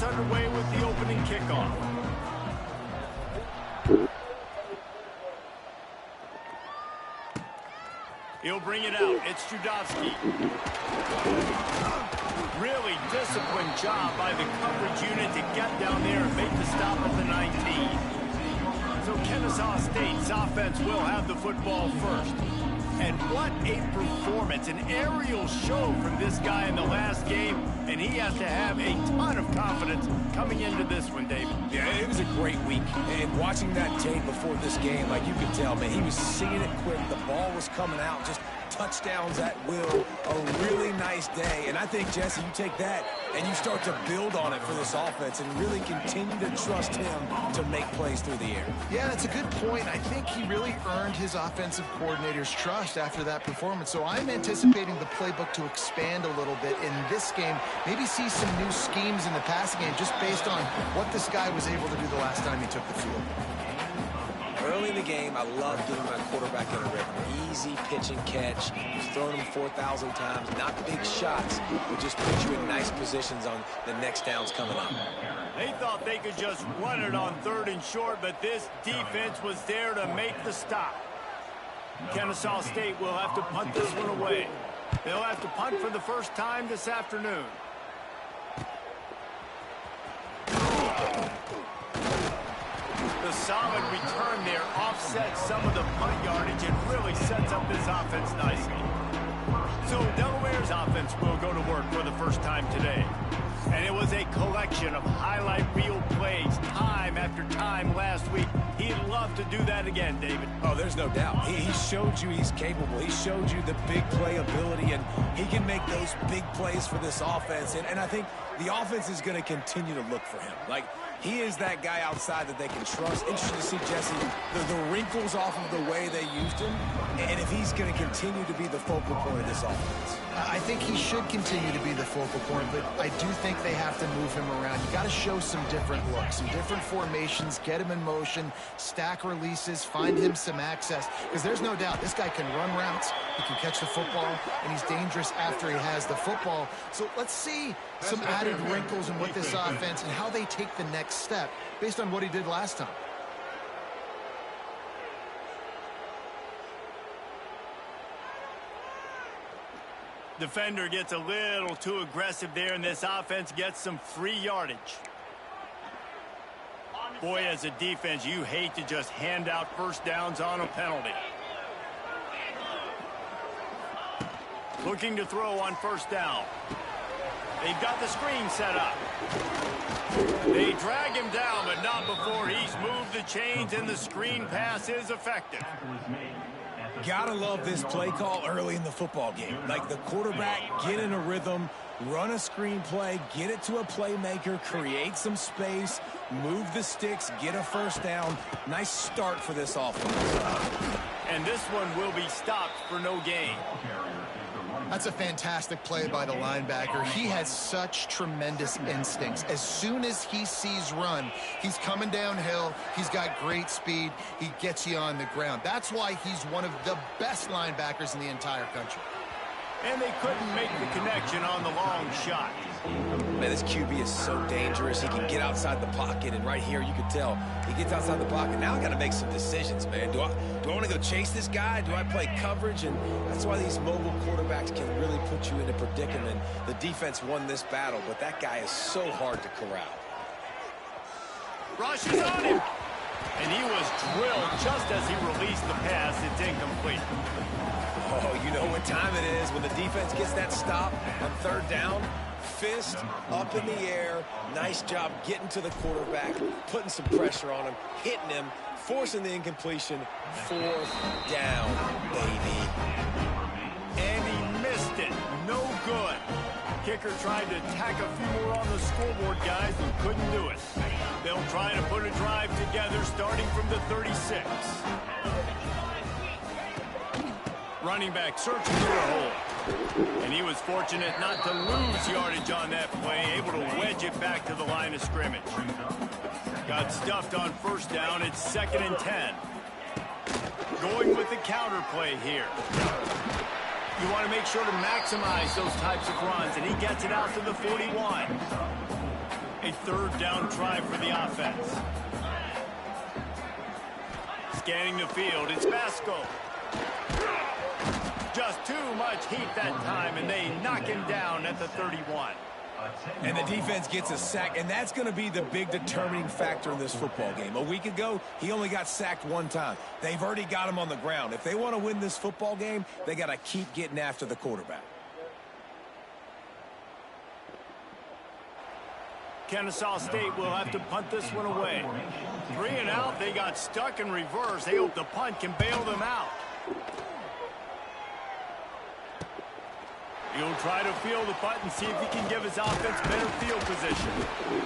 gets underway with the opening kickoff. He'll bring it out. It's Judowski. Really disciplined job by the coverage unit to get down there and make the stop at the 19. So Kennesaw State's offense will have the football first. And what a performance, an aerial show from this guy in the last game, and he has to have a ton of confidence coming into this one, David. Yeah, it was a great week, and watching that tape before this game, like you could tell, man, he was seeing it quick. The ball was coming out, just touchdowns at will. A really nice day, and I think, Jesse, you take that and you start to build on it for this offense and really continue to trust him to make plays through the air. Yeah, that's a good point. I think he really earned his offensive coordinator's trust after that performance. So I'm anticipating the playbook to expand a little bit in this game. Maybe see some new schemes in the passing game just based on what this guy was able to do the last time he took the field. Early in the game, I love getting my quarterback in a rhythm. Easy pitch and catch. He's thrown them 4,000 times. Not big shots, but just put you in nice positions on the next downs coming up. They thought they could just run it on 3rd and short, but this defense was there to make the stop. Kennesaw State will have to punt this one away. They'll have to punt for the first time this afternoon. The solid return there offsets some of the punt yardage and really sets up this offense nicely. So Delaware's offense will go to work for the first time today. And it was a collection of highlight reel plays time after time last week. He'd love to do that again, David. Oh, there's no doubt. He showed you he's capable. He showed you the big play ability, and he can make those big plays for this offense. And I think the offense is going to continue to look for him. Like, he is that guy outside that they can trust. Interesting to see, Jesse, the wrinkles off of the way they used him, and if he's going to continue to be the focal point of this offense. I think he should continue to be the focal point, but I do think they have to move him around. You got to show some different looks, some different formations, get him in motion, stack releases, find him some access, because there's no doubt this guy can run routes, he can catch the football, and he's dangerous after he has the football. So let's see some added wrinkles in what this offense and how they take the next step based on what he did last time. Defender gets a little too aggressive there, and this offense gets some free yardage. Boy, as a defense, you hate to just hand out first downs on a penalty. Looking to throw on first down. They've got the screen set up. They drag him down, but not before he's moved the chains, and the screen pass is effective. Gotta love this play call early in the football game. Like, the quarterback, get in a rhythm, run a screen play, get it to a playmaker, create some space, move the sticks, get a first down. Nice start for this offense. And this one will be stopped for no gain. That's a fantastic play by the linebacker. He has such tremendous instincts. As soon as he sees run, he's coming downhill. He's got great speed. He gets you on the ground. That's why he's one of the best linebackers in the entire country. And they couldn't make the connection on the long shot. Man, this QB is so dangerous. He can get outside the pocket, and right here you can tell he gets outside the pocket. Now I got to make some decisions, man. Do I want to go chase this guy? Do I play coverage? And that's why these mobile quarterbacks can really put you in a predicament. The defense won this battle, but that guy is so hard to corral. Rush is on him. And he was drilled just as he released the pass. It's incomplete. Oh, you know what time it is when the defense gets that stop on third down. Fist up in the air. Nice job getting to the quarterback, putting some pressure on him, hitting him, forcing the incompletion. Fourth down, baby. And he missed it. No good. Kicker tried to tack a few more on the scoreboard, guys, and couldn't do it. They'll try to put a drive together starting from the 36. Running back searching for a hole. And he was fortunate not to lose yardage on that play, able to wedge it back to the line of scrimmage. Got stuffed on first down. It's 2nd and 10. Going with the counter play here. You want to make sure to maximize those types of runs, and he gets it out to the 41. A third down try for the offense. Scanning the field, it's Vasco. Just too much heat that time, and they knock him down at the 31. And the defense gets a sack, and that's going to be the big determining factor in this football game. A week ago, he only got sacked one time. They've already got him on the ground. If they want to win this football game, they got to keep getting after the quarterback. Kennesaw State will have to punt this one away. 3 and out, they got stuck in reverse. They hope the punt can bail them out. He'll try to field the punt and see if he can give his offense better field position.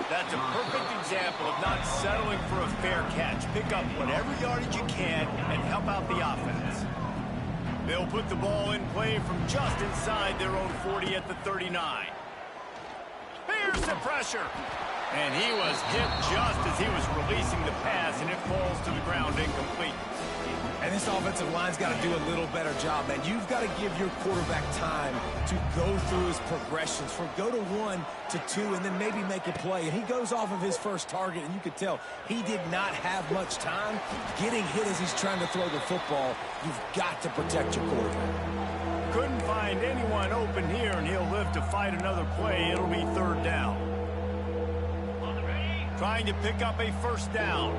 That's a perfect example of not settling for a fair catch. Pick up whatever yardage you can and help out the offense. They'll put the ball in play from just inside their own 40 at the 39. Here's the pressure. And he was hit just as he was releasing the pass, and it falls to the ground incomplete. And this offensive line's got to do a little better job, man. You've got to give your quarterback time to go through his progressions, from go to 1 to 2, and then maybe make a play. And he goes off of his first target, and you could tell he did not have much time getting hit as he's trying to throw the football. You've got to protect your quarterback. Couldn't find anyone open here, and he'll live to fight another play. It'll be third down. Trying to pick up a first down.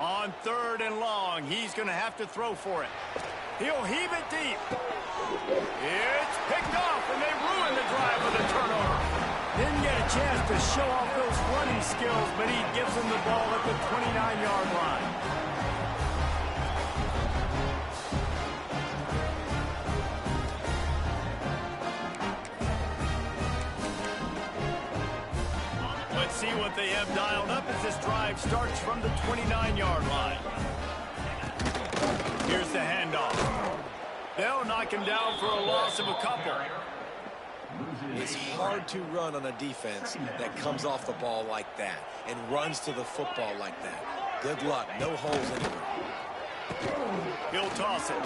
On 3rd and long, he's going to have to throw for it. He'll heave it deep. It's picked off, and they ruin the drive with a turnover. Didn't get a chance to show off those running skills, but he gives them the ball at the 29-yard line. Let's see what they have dialed up as this drive starts from the 29-yard line. Here's the handoff. They'll knock him down for a loss of a couple. It's hard to run on a defense that comes off the ball like that and runs to the football like that. Good luck. No holes anywhere. He'll toss it.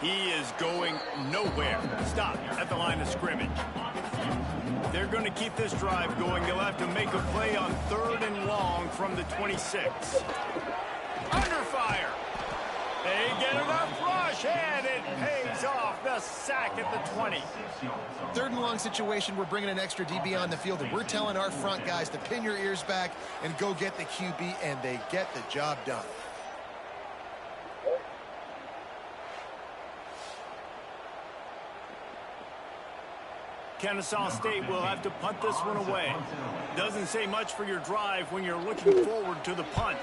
He is going nowhere. Stop at the line of scrimmage. They're going to keep this drive going. They'll have to make a play on 3rd and long from the 26. Under fire. They get enough rush, and it pays off. The sack at the 20. 3rd and long situation. We're bringing an extra DB on the field, and we're telling our front guys to pin your ears back and go get the QB, and they get the job done. Kennesaw State will have to punt this one away. Doesn't say much for your drive when you're looking forward to the punt.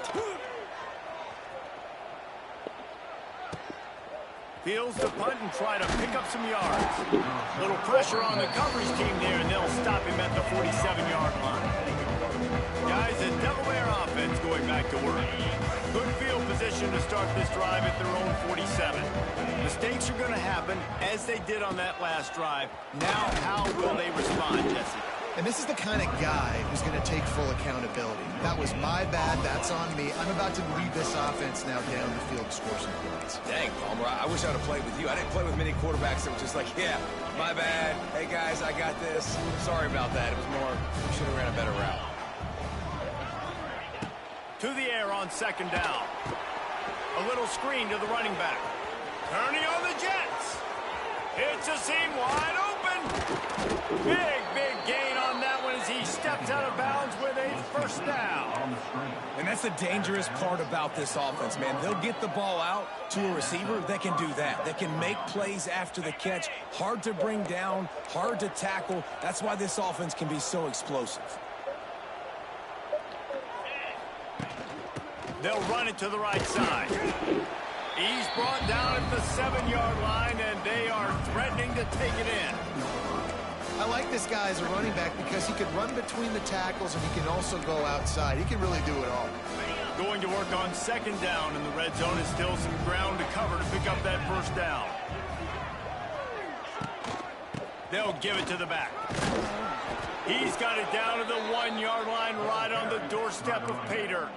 Fields the punt and try to pick up some yards. Little pressure on the coverage team there, and they'll stop him at the 47-yard line. Guys, a double-air offense going back to work. Good field position to start this drive at their own 47. Mistakes are going to happen, as they did on that last drive. Now, how will they respond, Jesse? And this is the kind of guy who's going to take full accountability. That was my bad. That's on me. I'm about to lead this offense now down the field to score some points. Dang, Palmer, I wish I would have played with you. I didn't play with many quarterbacks that were just like, yeah, my bad. Hey, guys, I got this. Sorry about that. It was more, we should have ran a better route. To the air on 2nd down. A little screen to the running back. Turning on the Jets. It's a seam wide open. Big gain on that one as he steps out of bounds with a first down. And that's the dangerous part about this offense, man. They'll get the ball out to a receiver. They can do that. They can make plays after the catch. Hard to bring down, hard to tackle. That's why this offense can be so explosive. They'll run it to the right side. He's brought down at the 7-yard line, and they are threatening to take it in. I like this guy as a running back because he can run between the tackles and he can also go outside. He can really do it all. Going to work on 2nd down, and the red zone is still some ground to cover to pick up that first down. They'll give it to the back. He's got it down to the 1-yard line right on the doorstep of pay dirt.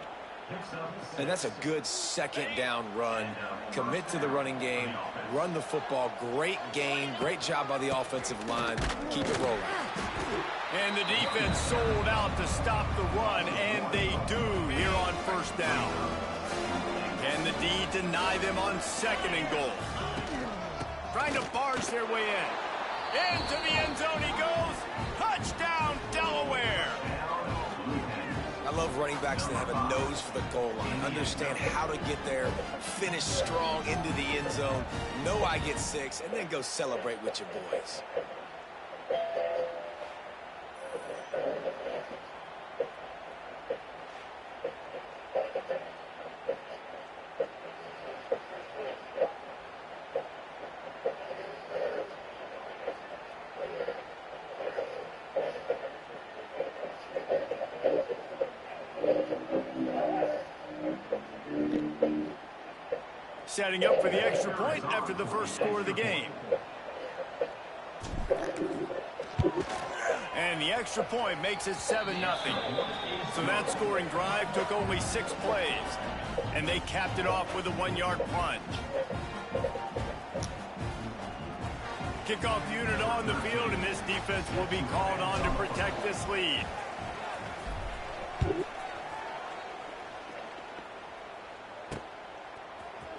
And that's a good second down run. Commit to the running game, run the football. Great gain, great job by the offensive line. Keep it rolling. And the defense sold out to stop the run, and they do here on first down. Can the D deny them on second and goal? Trying to barge their way in. Into the end zone he goes. Touchdown, Delaware. I love running backs that have a nose for the goal line. Understand how to get there, finish strong into the end zone, know I get 6, and then go celebrate with your boys. Setting up for the extra point after the first score of the game. And the extra point makes it 7-0. So that scoring drive took only 6 plays. And they capped it off with a 1-yard plunge. Kickoff unit on the field, and this defense will be called on to protect this lead.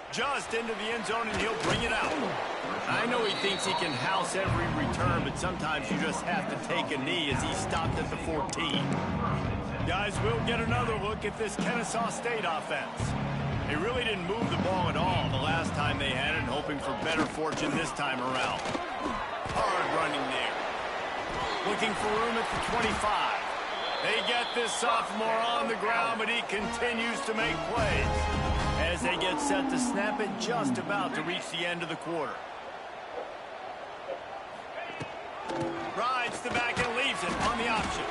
Just into the end zone, and he'll bring it out. I know he thinks he can house every return, but sometimes you just have to take a knee as he stopped at the 14. Guys, we'll get another look at this Kennesaw State offense. They really didn't move the ball at all the last time they had it, hoping for better fortune this time around. Hard running there. Looking for room at the 25. They get this sophomore on the ground, but he continues to make plays as they get set to snap it, just about to reach the end of the quarter. Rides the back and leaves it on the option.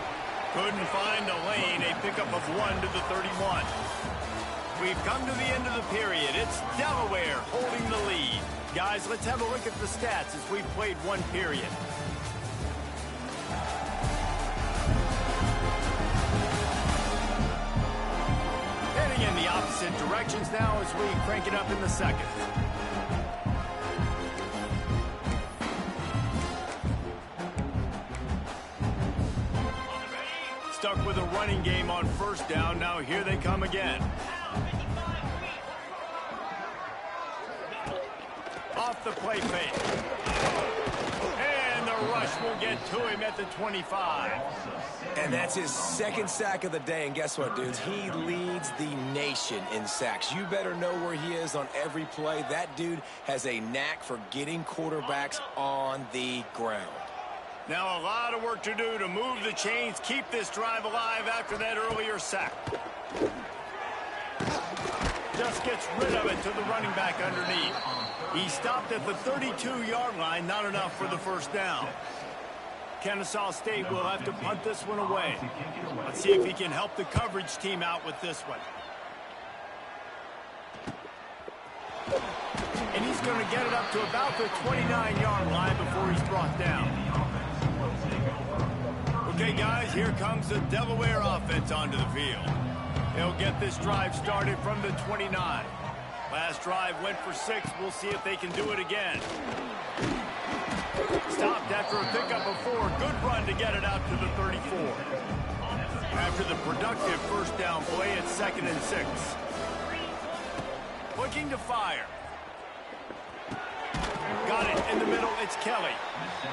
Couldn't find a lane, a pickup of 1 to the 31. We've come to the end of the period. It's Delaware holding the lead. Guys, let's have a look at the stats as we've played 1 period. In the opposite directions now as we crank it up in the second. Stuck with a running game on first down. Now here they come again. Off the play fake. And the rush will get to him at the 25. And that's his 2nd sack of the day. And guess what, dudes? He leads the nation in sacks. You better know where he is on every play. That dude has a knack for getting quarterbacks on the ground. Now a lot of work to do to move the chains, keep this drive alive after that earlier sack. Just gets rid of it to the running back underneath. He stopped at the 32-yard line, not enough for the first down. Kennesaw State will have to punt this one away. Let's see if he can help the coverage team out with this one. And he's going to get it up to about the 29-yard line before he's brought down. Okay, guys, here comes the Delaware offense onto the field. They'll get this drive started from the 29. Last drive went for 6. We'll see if they can do it again. Stopped after a pickup of 4. Good run to get it out to the 34. After the productive first down play, it's 2nd and 6. Looking to fire. Got it in the middle. It's Kelly.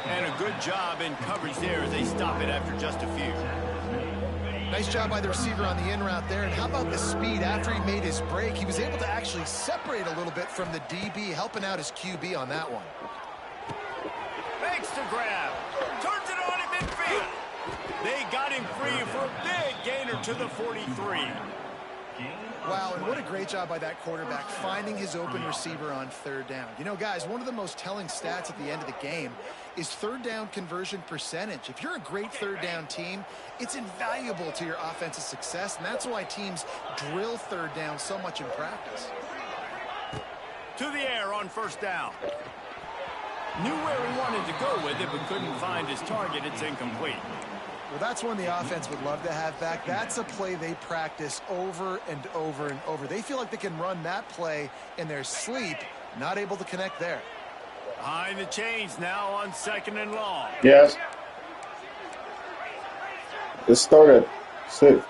And a good job in coverage there as they stop it after just a few. Nice job by the receiver on the in route there. And how about the speed after he made his break? He was able to actually separate a little bit from the DB, helping out his QB on that one. Makes the grab. Turns it on at midfield. They got him free for a big gainer to the 43. Wow, and what a great job by that quarterback finding his open receiver on 3rd down. You know, guys, one of the most telling stats at the end of the game is 3rd down conversion percentage. If you're a great 3rd down team, it's invaluable to your offensive success, and that's why teams drill 3rd down so much in practice. To the air on first down. Knew where he wanted to go with it, but couldn't find his target. It's incomplete. Well, that's one the offense would love to have back. That's a play they practice over and over and over. They feel like they can run that play in their sleep, not able to connect there. Behind the chains now on 2nd and long. Yes. Let's start at 6.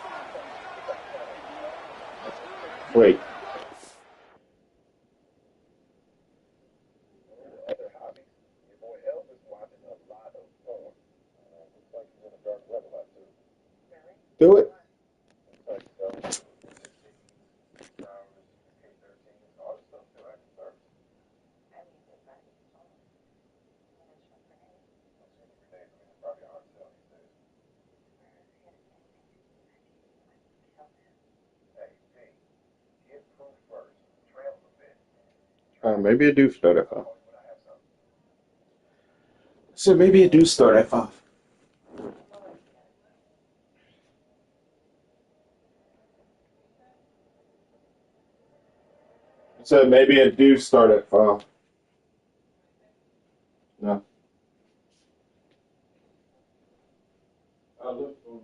Wait. Do it. Maybe I do start at 5. So maybe I do start at 5. So maybe I do start at 5. No. I look on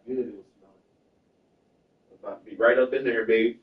good. It was about to be right up in there, babe.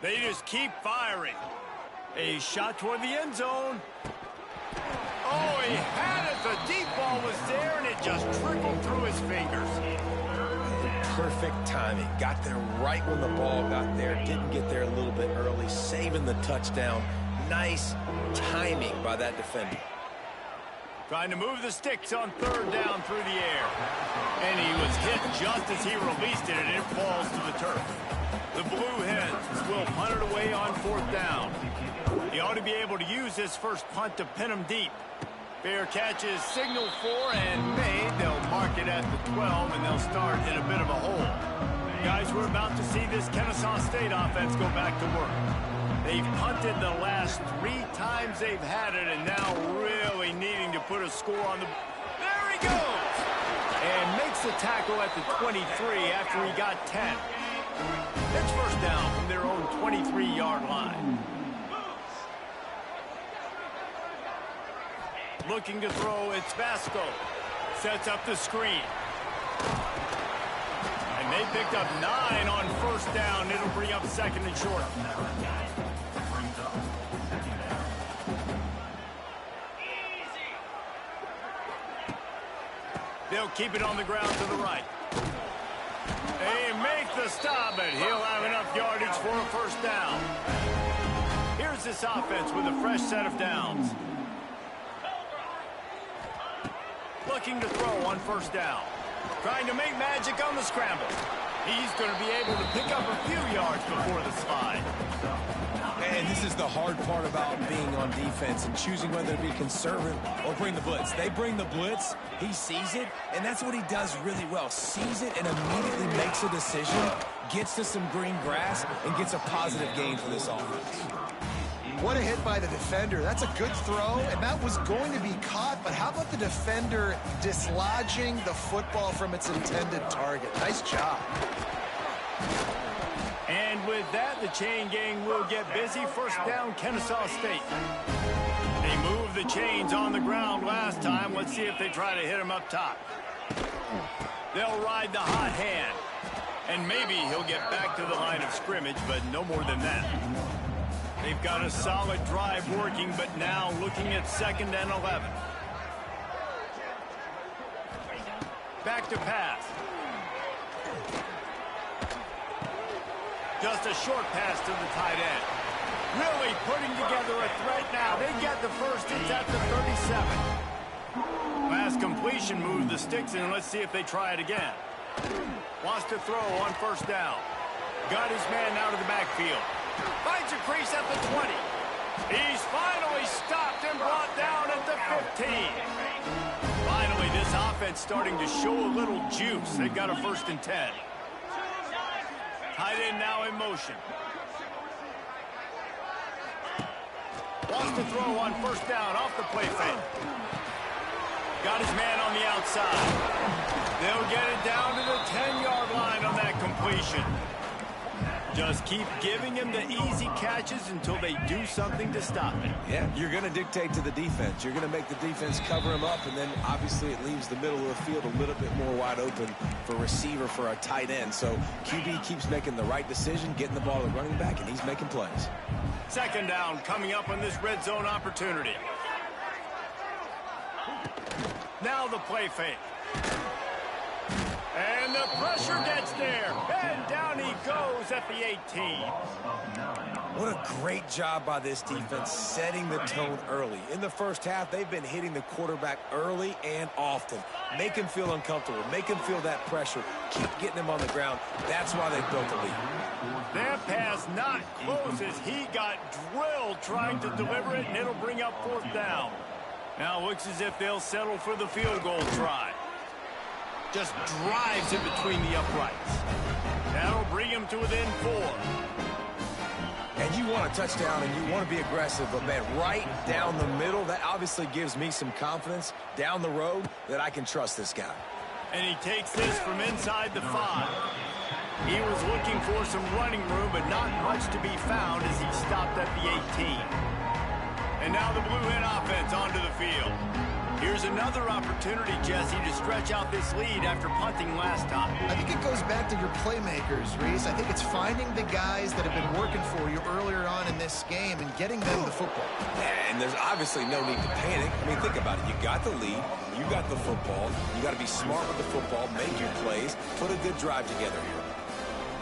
They just keep firing. A shot toward the end zone. Oh, he had it. The deep ball was there, and it just trickled through his fingers. Perfect timing. Got there right when the ball got there. Didn't get there a little bit early, saving the touchdown. Nice timing by that defender. Trying to move the sticks on third down through the air. And he was hit just as he released it, and it falls to the turf. The Blue Hens will punt it away on fourth down. He ought to be able to use this first punt to pin him deep. Fair catch is signaled for and made. They'll mark it at the 12, and they'll start in a bit of a hole. Guys, we're about to see this Kennesaw State offense go back to work. They've punted the last 3 times they've had it, and now really needing to put a score on the... There he goes! And makes the tackle at the 23 after he got 10. It's first down from their own 23-yard line. Looking to throw, it's Vasco. Sets up the screen. And they picked up 9 on first down. It'll bring up second and short. They'll keep it on the ground to the right. They make the stop, but he'll have enough yardage for a first down. Here's this offense with a fresh set of downs. Looking to throw on first down. Trying to make magic on the scramble. He's going to be able to pick up a few yards before the slide. And this is the hard part about being on defense and choosing whether to be conservative or bring the blitz. They bring the blitz, he sees it, and that's what he does really well. Sees it and immediately makes a decision, gets to some green grass, and gets a positive gain for this offense. What a hit by the defender. That's a good throw, and that was going to be caught, but how about the defender dislodging the football from its intended target? Nice job. And with that, the chain gang will get busy. First down, Kennesaw State. They moved the chains on the ground last time. Let's see if they try to hit him up top. They'll ride the hot hand. And maybe he'll get back to the line of scrimmage, but no more than that. They've got a solid drive working, but now looking at 2nd and 11. Back to pass. Just a short pass to the tight end. Really putting together a threat now. They get the first. It's at the 37. Last completion moved the sticks, and let's see if they try it again. Wants to throw on first down. Got his man out of the backfield. Finds a crease at the 20. He's finally stopped and brought down at the 15. Finally, this offense starting to show a little juice. They've got a 1st and 10. Tight end now in motion. Wants to throw on first down off the play fake. Got his man on the outside. They'll get it down to the 10-yard line on that completion. Just keep giving him the easy catches until they do something to stop it. Yeah, you're going to dictate to the defense. You're going to make the defense cover him up, and then obviously it leaves the middle of the field a little bit more wide open for receiver, for a tight end. So QB keeps making the right decision, getting the ball to the running back, and he's making plays. 2nd down coming up on this red zone opportunity. Now the play fake. And the pressure gets there. And down he goes at the 18. What a great job by this defense setting the tone early. In the first half, they've been hitting the quarterback early and often. Make him feel uncomfortable. Make him feel that pressure. Keep getting him on the ground. That's why they built the lead. That pass not close as he got drilled trying to deliver it, and it'll bring up 4th down. Now looks as if they'll settle for the field goal try. Just drives in between the uprights. That'll bring him to within 4. And you want a touchdown and you want to be aggressive, but man, right down the middle, that obviously gives me some confidence down the road that I can trust this guy. And he takes this from inside the 5. He was looking for some running room, but not much to be found as he stopped at the 18. And now the Blue Hen offense onto the field. Here's Here's another opportunity, Jesse, to stretch out this lead after punting last time. I think it goes back to your playmakers, Reese. I think it's finding the guys that have been working for you earlier on in this game and getting them the football. And there's obviously no need to panic. I mean, think about it. You got the lead. You got the football. You got to be smart with the football, make your plays, put a good drive together here.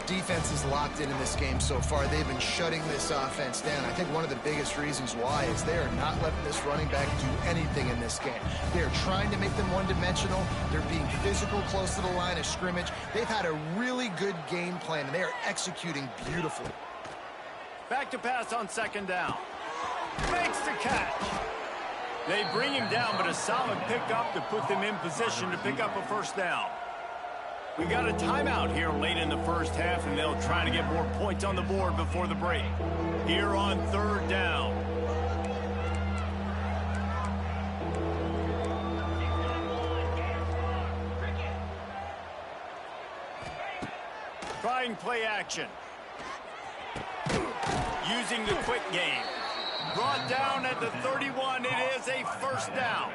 Defense is locked in this game so far. They've been shutting this offense down. I think one of the biggest reasons why is they are not letting this running back do anything in this game. They're trying to make them one-dimensional. They're being physical close to the line of scrimmage. They've had a really good game plan, and they are executing beautifully. Back to pass on second down. Makes the catch. They bring him down, but a solid pickup to put them in position to pick up a first down. We got a timeout here late in the first half, and they'll try to get more points on the board before the break. Here on third down. Trying play action. Using the quick game. Brought down at the 31. It is a first down.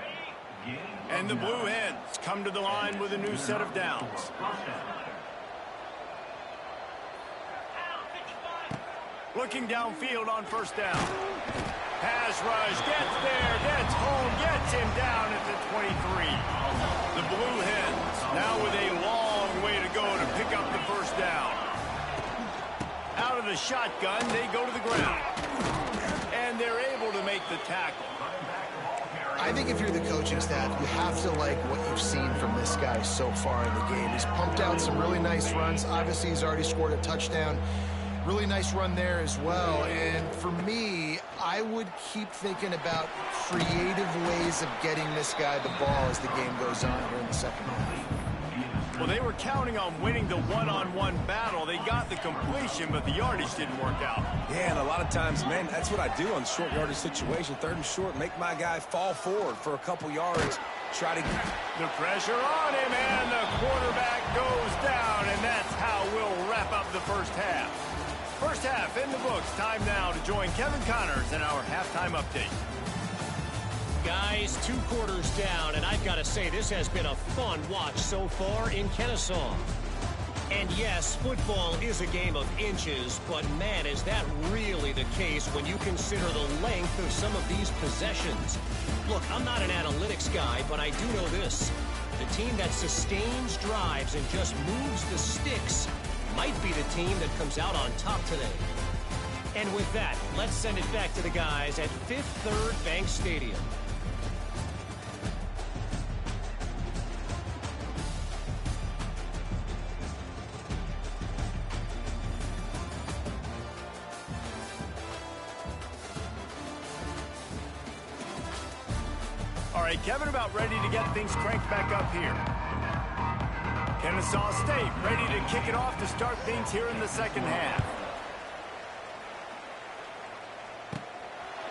And the Blue Hens come to the line with a new set of downs. Looking downfield on first down. Pass rush, gets there, gets home, gets him down at the 23. The Blue Hens now with a long way to go to pick up the first down. Out of the shotgun, they go to the ground. And they're able to make the tackle. I think if you're the coaching staff, you have to like what you've seen from this guy so far in the game. He's pumped out some really nice runs. Obviously, he's already scored a touchdown. Really nice run there as well. And for me, I would keep thinking about creative ways of getting this guy the ball as the game goes on here in the second half. Well, they were counting on winning the one-on-one battle. They got the completion, but the yardage didn't work out. Yeah, and a lot of times, man, that's what I do on short yardage situation. Third and short, make my guy fall forward for a couple yards. Try to get the pressure on him, and the quarterback goes down, and that's how we'll wrap up the first half. First half in the books. Time now to join Kevin Connors in our halftime update. Guys, 2 quarters down, and I've got to say this has been a fun watch so far in Kennesaw. And yes, football is a game of inches, but man, is that really the case when you consider the length of some of these possessions. Look, I'm not an analytics guy, but I do know this. The team that sustains drives and just moves the sticks might be the team that comes out on top today. And with that, let's send it back to the guys at Fifth Third Bank Stadium. All right, Kevin, about ready to get things cranked back up here. Kennesaw State ready to kick it off to start things here in the second half.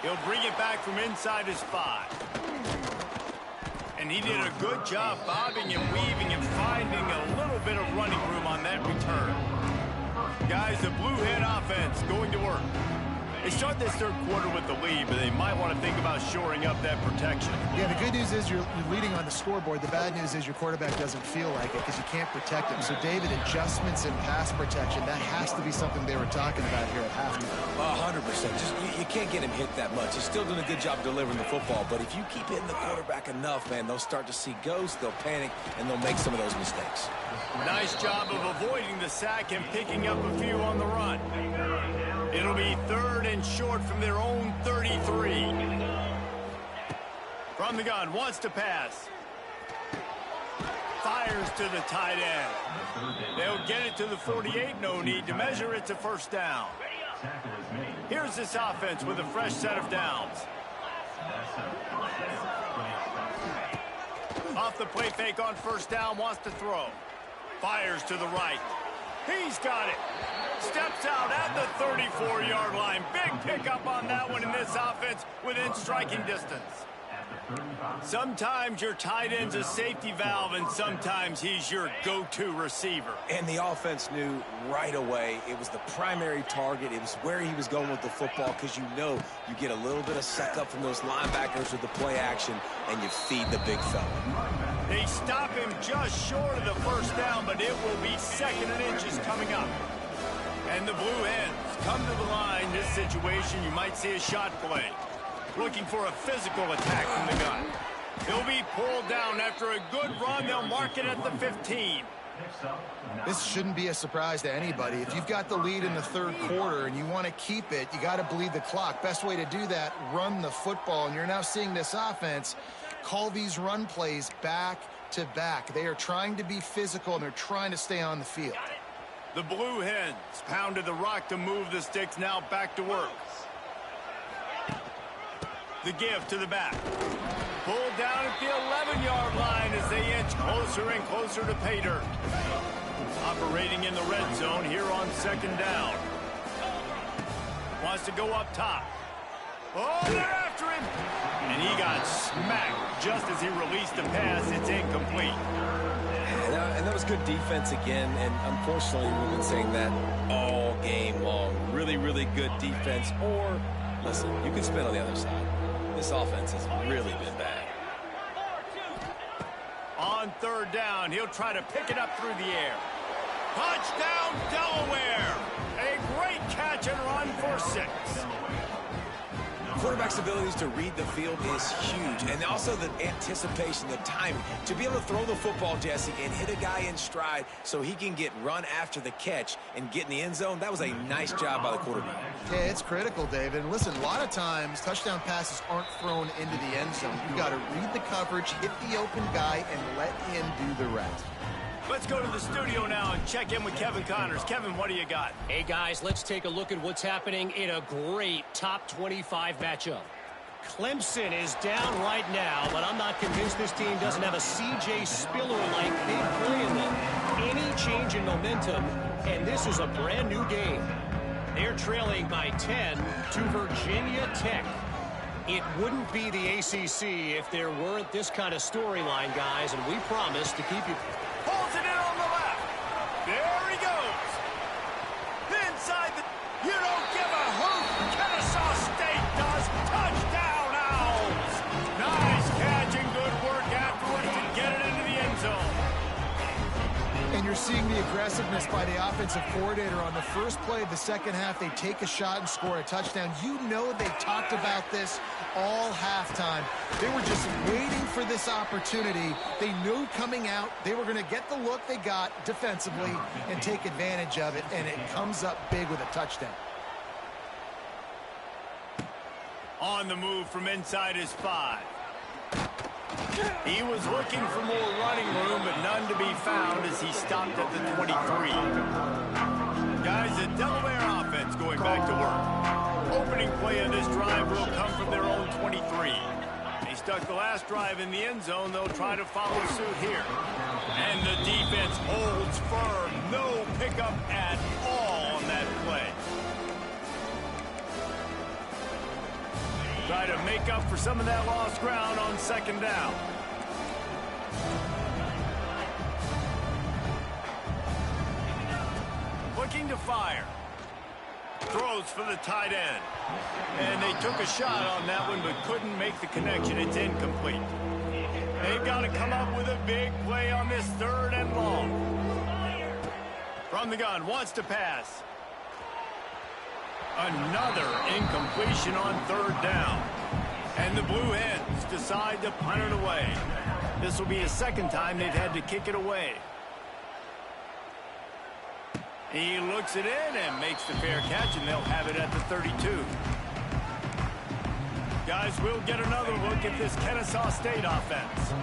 He'll bring it back from inside his 5. And he did a good job bobbing and weaving and finding a little bit of running room on that return. Guys, the Blue Hen offense going to work. They start this third quarter with the lead, but they might want to think about shoring up that protection. Yeah, the good news is you're leading on the scoreboard. The bad news is your quarterback doesn't feel like it because you can't protect him. So, David, adjustments in pass protection, that has to be something they were talking about here at halftime. 100%. Just you can't get him hit that much. He's still doing a good job delivering the football, but if you keep hitting the quarterback enough, man, they'll start to see ghosts, they'll panic, and they'll make some of those mistakes. Nice job of avoiding the sack and picking up a few on the run. It'll be third and short from their own 33. From the gun, wants to pass. Fires to the tight end. They'll get it to the 48. No need to measure. It's a first down. Here's this offense with a fresh set of downs. Off the play fake on first down, wants to throw. Fires to the right. He's got it. Steps out at the 34-yard line. Big pickup on that one in this offense within striking distance. Sometimes your tight end's a safety valve, and sometimes he's your go-to receiver. And the offense knew right away it was the primary target. It was where he was going with the football, because you know you get a little bit of suck up from those linebackers with the play action, and you feed the big fella. They stop him just short of the first down, but it will be 2nd and inches coming up. And the Blue Hens come to the line. This situation, you might see a shot play. Looking for a physical attack from the gun. He'll be pulled down after a good run. They'll mark it at the 15. This shouldn't be a surprise to anybody. If you've got the lead in the 3rd quarter and you want to keep it, you got to bleed the clock. Best way to do that, run the football. And you're now seeing this offense call these run plays back to back. They are trying to be physical, and they're trying to stay on the field. The Blue Hens pounded the rock to move the sticks, now back to work. The give to the back. Pulled down at the 11-yard line as they inch closer and closer to pay dirt. Operating in the red zone here on 2nd down. Wants to go up top. Oh, they're after him! And he got smacked just as he released the pass. It's incomplete. And that was good defense again, and unfortunately we've been saying that all game long. Really, really good defense. Or, listen, you can spin on the other side. This offense has really been bad. On 3rd down, he'll try to pick it up through the air. Touchdown, Delaware! A great catch and run for 6. Quarterback's abilities to read the field is huge, and also the anticipation, the timing. To be able to throw the football, Jesse, and hit a guy in stride so he can get run after the catch and get in the end zone, that was a nice job by the quarterback. Yeah, it's critical, David. And listen, a lot of times touchdown passes aren't thrown into the end zone. You've got to read the coverage, hit the open guy, and let him do the rest. Let's go to the studio now and check in with Kevin Connors. Kevin, what do you got? Hey, guys, let's take a look at what's happening in a great top 25 matchup. Clemson is down right now, but I'm not convinced this team doesn't have a C.J. Spiller-like big play in them. Any change in momentum, and this is a brand-new game. They're trailing by 10 to Virginia Tech. It wouldn't be the ACC if there weren't this kind of storyline, guys, and we promise to keep you... Pulls it in on the left. There he goes. Inside the... You don't give a hoot. Kennesaw State does. Touchdown, Owls. Nice catch and good work afterwards to get it into the end zone. And you're seeing the aggressiveness by the offensive coordinator on the first play of the 2nd half. They take a shot and score a touchdown. You know they talked about this all halftime. They were just waiting for this opportunity. They knew coming out they were going to get the look they got defensively and take advantage of it, and it comes up big with a touchdown. On the move from inside his 5. He was looking for more running room, but none to be found as he stopped at the 23. Guys, the Delaware offense going back to work. Opening play of this drive will come from their own 23. They stuck the last drive in the end zone. They'll try to follow suit here. And the defense holds firm. No pickup at all on that play. Try to make up for some of that lost ground on 2nd down. Looking to fire. Throws for the tight end. And they took a shot on that one but couldn't make the connection. It's incomplete. They've got to come up with a big play on this 3rd and long. From the gun, wants to pass. Another incompletion on 3rd down. And the Blue Hens decide to punt it away. This will be the 2nd time they've had to kick it away. He looks it in and makes the fair catch, and they'll have it at the 32. Guys, we'll get another look at this Kennesaw State offense.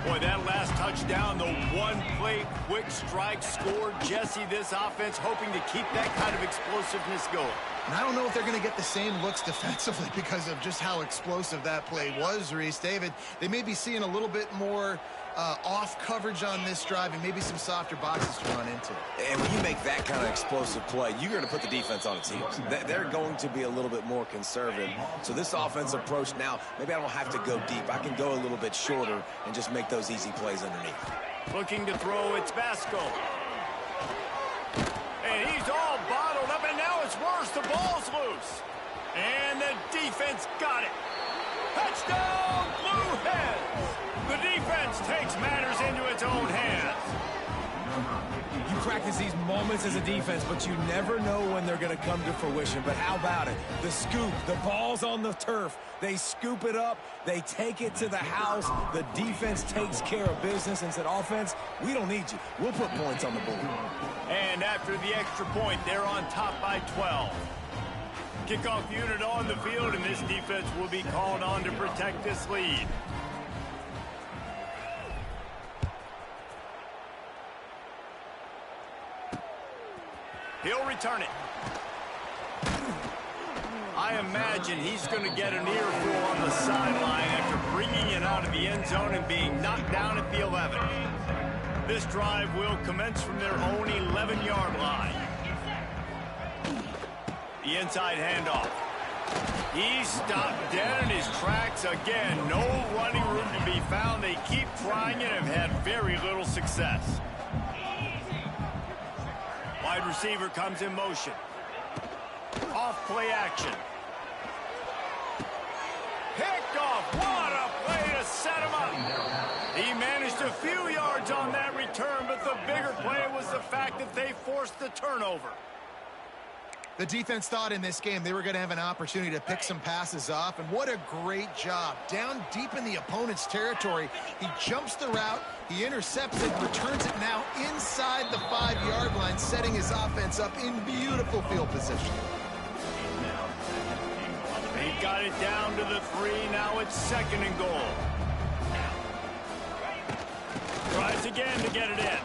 Boy, that last touchdown, the one-play quick strike scored. Jesse, this offense hoping to keep that kind of explosiveness going. And I don't know if they're going to get the same looks defensively because of just how explosive that play was, Reese. David, they may be seeing a little bit more off coverage on this drive and maybe some softer boxes to run into. And when you make that kind of explosive play, you're going to put the defense on its heels. They're going to be a little bit more conservative. So this offensive approach now, maybe I don't have to go deep. I can go a little bit shorter and just make those easy plays underneath. Looking to throw, it's Basco. And he's all bottled up, and now it's worse. The ball's loose. And the defense got it. Touchdown, Blue Hens! The defense takes matters into its own hands. You practice these moments as a defense, but you never know when they're going to come to fruition. But how about it? The scoop, the ball's on the turf. They scoop it up. They take it to the house. The defense takes care of business and said, offense, we don't need you. We'll put points on the board. And after the extra point, they're on top by 12. Kickoff unit on the field, and this defense will be called on to protect this lead. He'll return it. I imagine he's going to get an earful on the sideline after bringing it out of the end zone and being knocked down at the 11. This drive will commence from their own 11-yard line. The inside handoff. He's stopped dead in his tracks again. No running room to be found. They keep trying and have had very little success. Wide receiver comes in motion. Off play action. Picked off. What a play to set him up. He managed a few yards on that return, but the bigger play was the fact that they forced the turnover. The defense thought in this game they were going to have an opportunity to pick some passes off, and what a great job. Down deep in the opponent's territory, he jumps the route, he intercepts it, returns it now inside the 5-yard line, setting his offense up in beautiful field position. He got it down to the 3, now it's 2nd and goal. Tries again to get it in.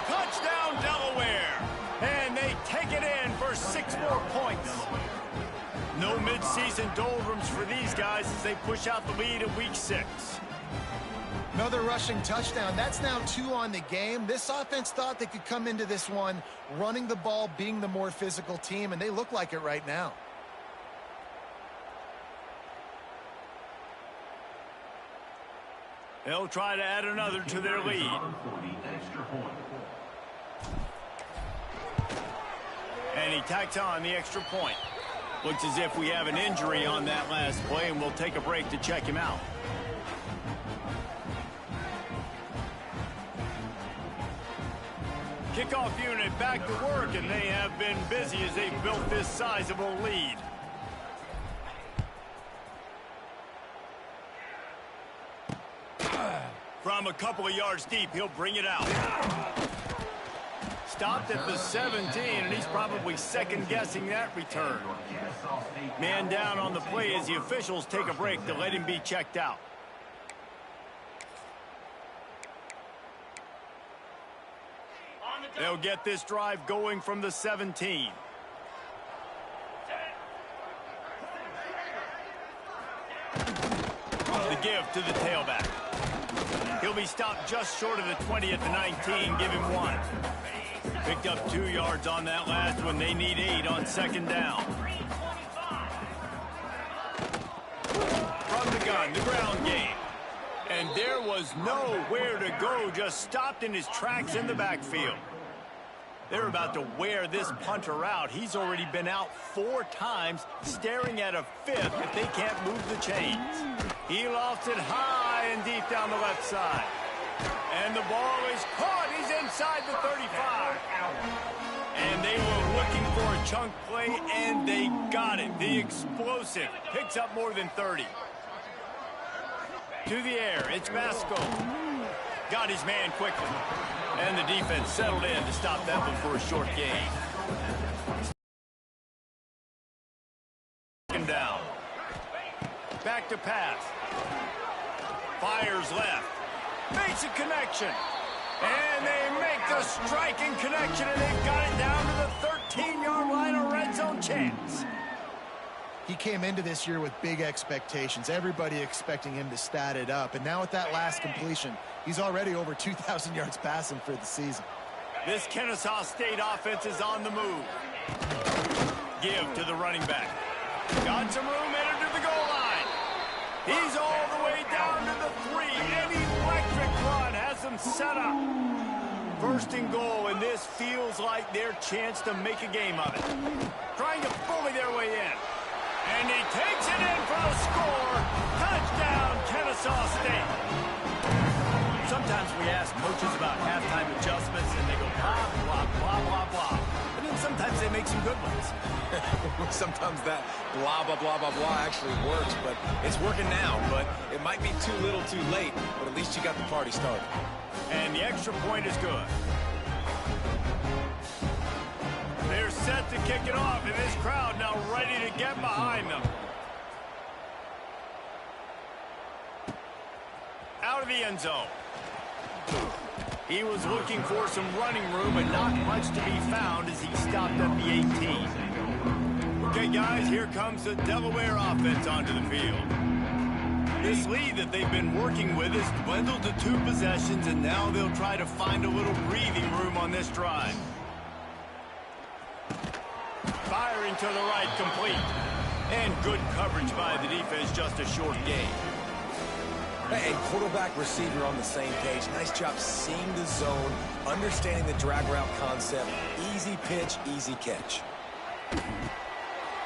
Touchdown, Delaware! And they take it in for 6 more points. No midseason doldrums for these guys as they push out the lead in week 6. Another rushing touchdown. That's now 2 on the game. This offense thought they could come into this one running the ball, being the more physical team, and they look like it right now. They'll try to add another to their lead. And he tacks on the extra point. Looks as if we have an injury on that last play, and we'll take a break to check him out. Kickoff unit back to work, and they have been busy as they've built this sizable lead. From a couple of yards deep, he'll bring it out. Stopped at the 17, and he's probably second-guessing that return. Man down on the play as the officials take a break to let him be checked out. They'll get this drive going from the 17. The give to the tailback. He'll be stopped just short of the 20 at the 19. Give him 1. Picked up 2 yards on that last one. They need 8 on 2nd down. From the gun, the ground game. And there was nowhere to go, just stopped in his tracks in the backfield. They're about to wear this punter out. He's already been out 4 times, staring at a 5th if they can't move the chains. He lofts it high and deep down the left side. And the ball is caught. He's inside the 35. And they were looking for a chunk play, and they got it. The explosive picks up more than 30. To the air, it's Basco. Got his man quickly. And the defense settled in to stop that one for a short gain. Second down. Back to pass. Fires left. Makes a connection. And they make the striking connection, and they've got it down to the 13-yard line, a red zone chance. He came into this year with big expectations. Everybody expecting him to stat it up. And now with that last completion, he's already over 2,000 yards passing for the season. This Kennesaw State offense is on the move. Give to the running back. Got some room, headed to the goal line. He's all the way down to the 3. An electric run has them set up. First and goal, and this feels like their chance to make a game of it. Trying to bully their way in. And he takes it in for the score. Touchdown, Kennesaw State. Sometimes we ask coaches about halftime adjustments, and they go blah, blah, blah, blah, blah. And then sometimes they make some good ones. Sometimes that blah, blah, blah, blah, blah actually works, but it's working now. But it might be too little too late, but at least you got the party started. And the extra point is good. They're set to kick it off, and this crowd now ready to get behind them. Out of the end zone. He was looking for some running room, but not much to be found as he stopped at the 18. Okay, guys, here comes the Delaware offense onto the field. This lead that they've been working with has dwindled to 2 possessions, and now they'll try to find a little breathing room on this drive. Firing to the right, complete. And good coverage by the defense, just a short gain. Hey, quarterback, receiver on the same page. Nice job seeing the zone, understanding the drag route concept. Easy pitch, easy catch.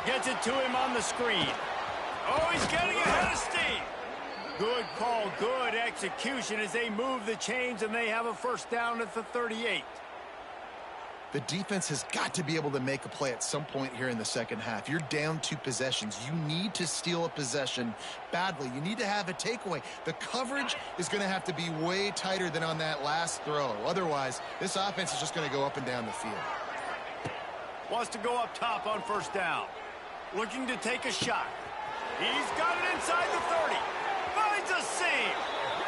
Gets it to him on the screen. Oh, he's getting ahead of steam. Good call, good execution as they move the chains, and they have a first down at the 38. The defense has got to be able to make a play at some point here in the second half. You're down 2 possessions. You need to steal a possession badly. You need to have a takeaway. The coverage is going to have to be way tighter than on that last throw. Otherwise, this offense is just going to go up and down the field. Wants to go up top on first down. Looking to take a shot. He's got it inside the 30. Finds a seam.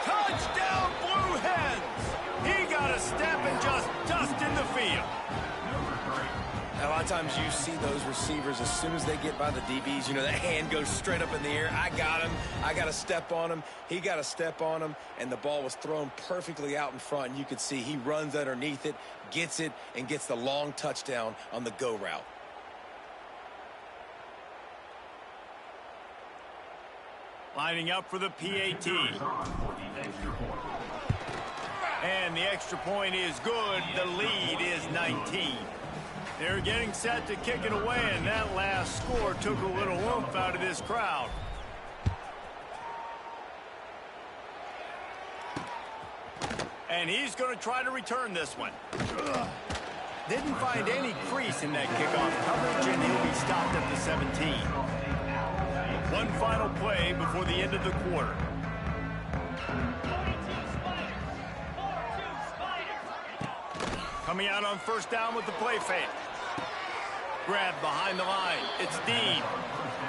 Touchdown, Blue Hens. He got a step and just dust in the field. A lot of times you see those receivers, as soon as they get by the DBs, you know, that hand goes straight up in the air. I got him. I got to step on him. He got to step on him. And the ball was thrown perfectly out in front. And you could see he runs underneath it, and gets the long touchdown on the go route. Lining up for the PAT. And the extra point is good. The lead is 19. They're getting set to kick it away, and that last score took a little oomph out of this crowd. And he's going to try to return this one. Didn't find any crease in that kickoff coverage, and he'll be stopped at the 17. One final play before the end of the quarter. Coming out on first down with the play fake. Grab behind the line. It's Dean.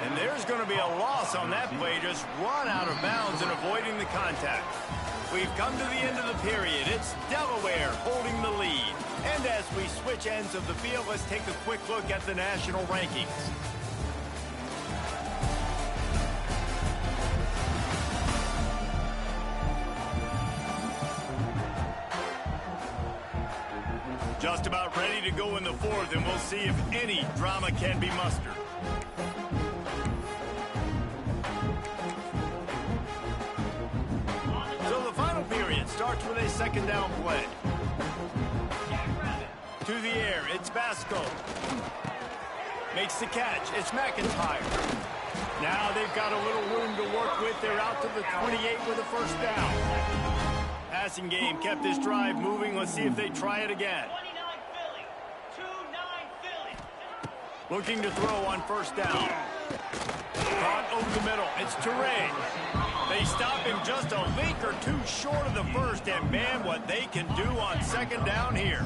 And there's going to be a loss on that play. Just run out of bounds and avoiding the contact. We've come to the end of the period. It's Delaware holding the lead. And as we switch ends of the field, let's take a quick look at the national rankings. Just about ready to go in the fourth, and we'll see if any drama can be mustered. So the final period starts with a second down play. To the air, it's Basco. Makes the catch, it's McIntyre. Now they've got a little room to work with. They're out to the 28 with a first down. Passing game kept this drive moving. Let's see if they try it again. Looking to throw on first down. Caught over the middle. It's Touré. They stop him just a link or two short of the first, and man, what they can do on second down here.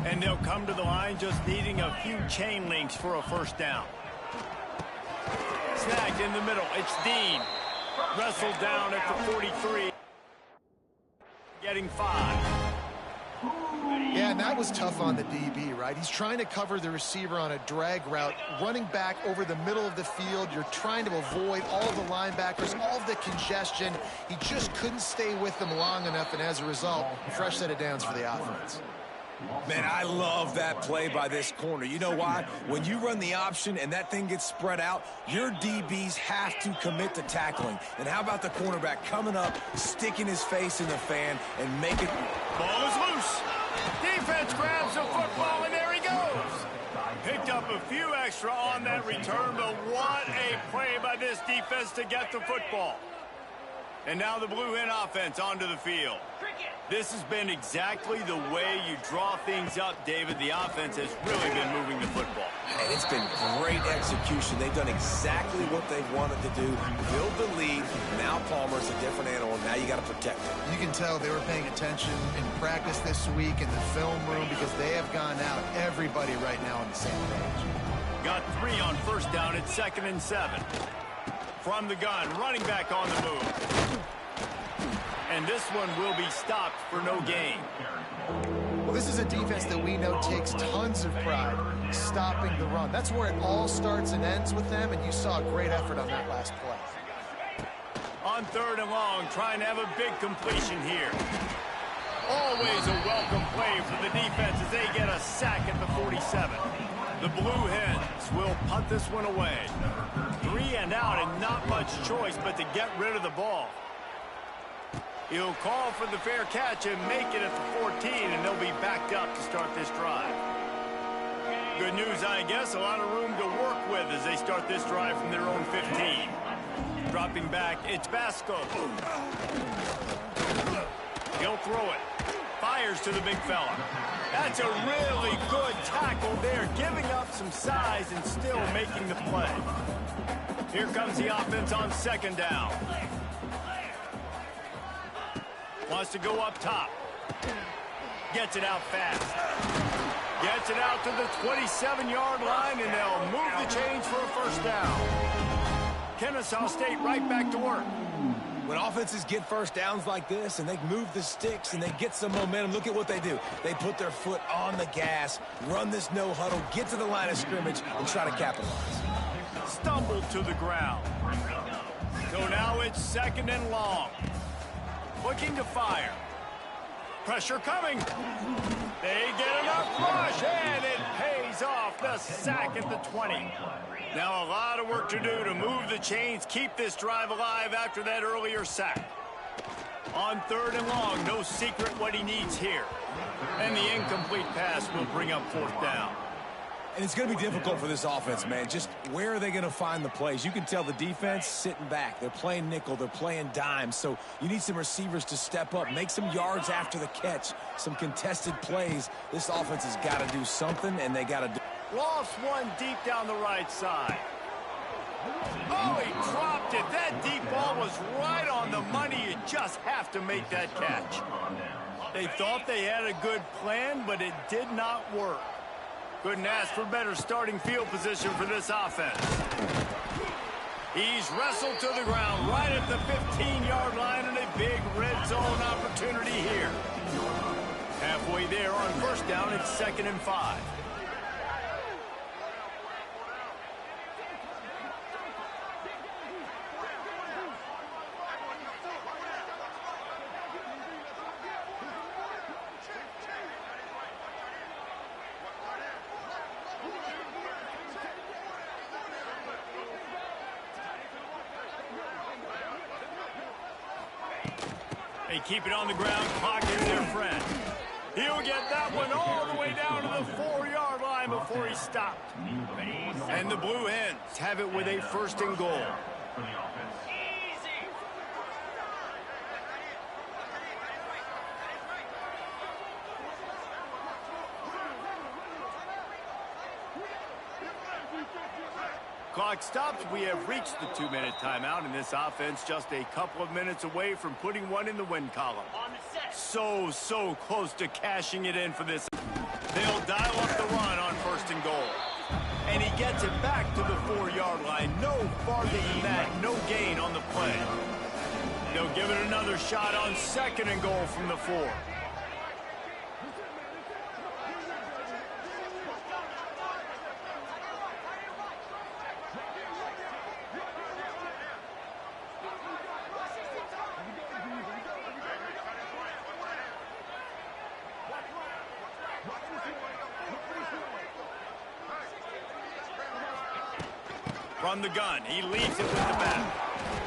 And they'll come to the line just needing a few chain links for a first down. Snagged in the middle. It's Dean. Wrestled down at the 43. Getting 5. Yeah, and that was tough on the DB, right? He's trying to cover the receiver on a drag route, running back over the middle of the field. You're trying to avoid all of the linebackers, all of the congestion. He just couldn't stay with them long enough, and as a result, fresh set of downs for the offense. Man, I love that play by this corner. You know why? When you run the option and that thing gets spread out, your DBs have to commit to tackling. And how about the cornerback coming up, sticking his face in the fan, and making... Ball is loose. Defense grabs the football, and there he goes. Picked up a few extra on that return, but what a play by this defense to get the football. And now the Blue Hen offense onto the field. This has been exactly the way you draw things up, David. The offense has really been moving the football. And it's been great execution. They've done exactly what they've wanted to do. Build the lead. Now Palmer's a different animal. Now you got to protect him. You can tell they were paying attention in practice this week in the film room because they have gone out, everybody right now on the same page. Got 3 on first down at 2nd and 7. From the gun, running back on the move. And this one will be stopped for no gain. Well, this is a defense that we know takes tons of pride stopping the run. That's where it all starts and ends with them, and you saw a great effort on that last play. On 3rd and long, trying to have a big completion here. Always a welcome play for the defense as they get a sack at the 47. The Blue Hens will punt this one away. 3 and out, and not much choice but to get rid of the ball. He'll call for the fair catch and make it at the 14, and they'll be backed up to start this drive. Good news, I guess, a lot of room to work with as they start this drive from their own 15. Dropping back, it's Basco. He'll throw it. Fires to the big fella. That's a really good tackle there, giving up some size and still making the play. Here comes the offense on 2nd down. Wants to go up top. Gets it out fast. Gets it out to the 27-yard line, and they'll move the chains for a first down. Kennesaw State right back to work. When offenses get first downs like this and they move the sticks and they get some momentum, look at what they do. They put their foot on the gas, run this no huddle, get to the line of scrimmage, and try to capitalize. Stumbled to the ground. So now it's 2nd and long. Looking to fire. Pressure coming. They get enough rush, and it pays off. The sack at the 20. Now a lot of work to do to move the chains, keep this drive alive after that earlier sack. On 3rd and long, no secret what he needs here. And the incomplete pass will bring up 4th down. And it's going to be difficult for this offense, man. Just where are they going to find the plays? You can tell the defense sitting back. They're playing nickel. They're playing dime. So you need some receivers to step up, make some yards after the catch, some contested plays. This offense has got to do something, and they got to do. Lost one deep down the right side. Oh, he dropped it. That deep ball was right on the money. You just have to make that catch. They thought they had a good plan, but it did not work. Couldn't ask for better starting field position for this offense. He's wrestled to the ground right at the 15-yard line, and a big red zone opportunity here. Halfway there on first down, it's 2nd and 5. They keep it on the ground. Clock is their friend. He'll get that one all the way down to the 4-yard line before he stopped. And the Blue Hens have it with a 1st and goal. Clock stops. We have reached the 2-minute timeout, and this offense just a couple of minutes away from putting one in the win column. So close to cashing it in for this. They'll dial up the run on 1st and goal. And he gets it back to the 4-yard line. No farther than that. No gain on the play. They'll give it another shot on 2nd and goal from the 4. From the gun, he leads it with the back.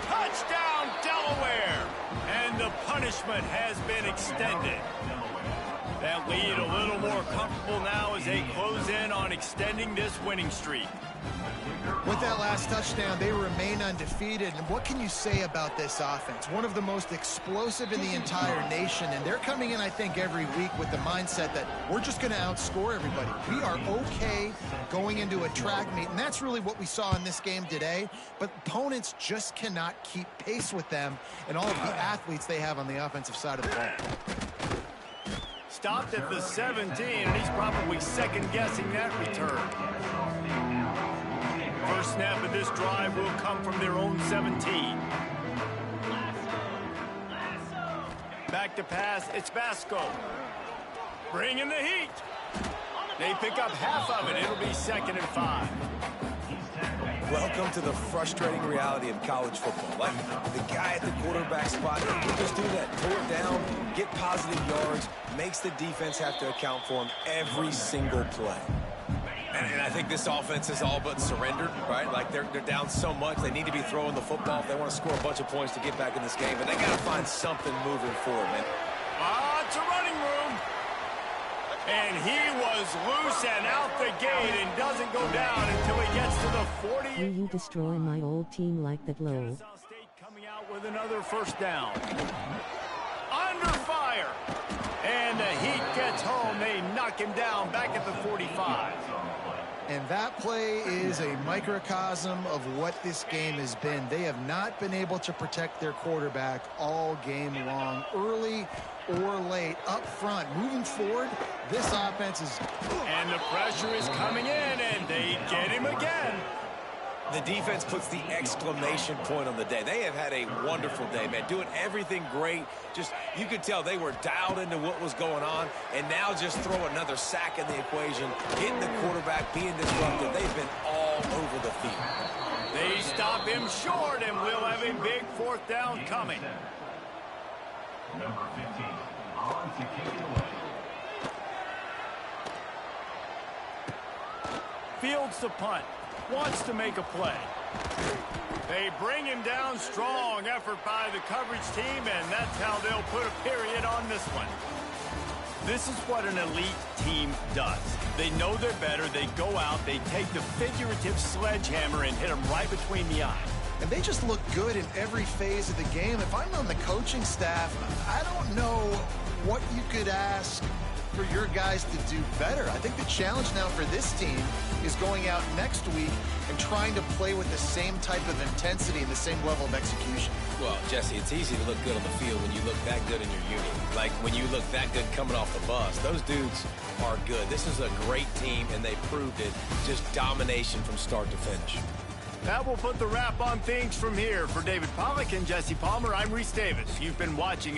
Touchdown, Delaware! And the punishment has been extended. That lead a little more comfortable now as they close in on extending this winning streak. With that last touchdown, they remain undefeated. And what can you say about this offense? One of the most explosive in the entire nation. And they're coming in, I think, every week with the mindset that we're just going to outscore everybody. We are okay going into a track meet. And that's really what we saw in this game today. But opponents just cannot keep pace with them and all of the athletes they have on the offensive side of the ball. Stopped at the 17, and he's probably second-guessing that return. First snap of this drive will come from their own 17. Back to pass, it's Vasco. Bringing the heat. They pick up half of it. It'll be 2nd and 5. Welcome to the frustrating reality of college football. Like, the guy at the quarterback spot, he'll just do that. Pull it down, get positive yards, makes the defense have to account for him every single play. And I think this offense is all but surrendered, right? Like, they're down so much, they need to be throwing the football if they want to score a bunch of points to get back in this game. But they got to find something moving forward, man. It's a running room. And he was loose and out the gate and doesn't go down until he gets to the 40. Will you destroy my old team like that, Lowell? Kennesaw State coming out with another first down. Under fire. And the Heat gets home. They knock him down back at the 45. And that play is a microcosm of what this game has been. They have not been able to protect their quarterback all game long, early or late, up front. Moving forward, this offense is... And the pressure is coming in, and they get him again. The defense puts the exclamation point on the day. They have had a wonderful day, man. Doing everything great. Just, you could tell they were dialed into what was going on. And now just throw another sack in the equation. Hitting the quarterback, being disruptive. They've been all over the field. They stop him short, and we'll have a big 4th down coming. Number 15, on to kick it away. Fields the punt. Wants to make a play. They bring him down. Strong effort by the coverage team, and that's how they'll put a period on this one. This is what an elite team does. They know they're better. They go out. They take the figurative sledgehammer and hit them right between the eyes. And they just look good in every phase of the game. If I'm on the coaching staff, I don't know what you could ask for your guys to do better. I think the challenge now for this team is going out next week and trying to play with the same type of intensity and the same level of execution. Well, Jesse, it's easy to look good on the field when you look that good in your unit. Like, when you look that good coming off the bus. Those dudes are good. This is a great team, and they proved it. Just domination from start to finish. That will put the wrap on things from here. For David Pollack and Jesse Palmer, I'm Reese Davis. You've been watching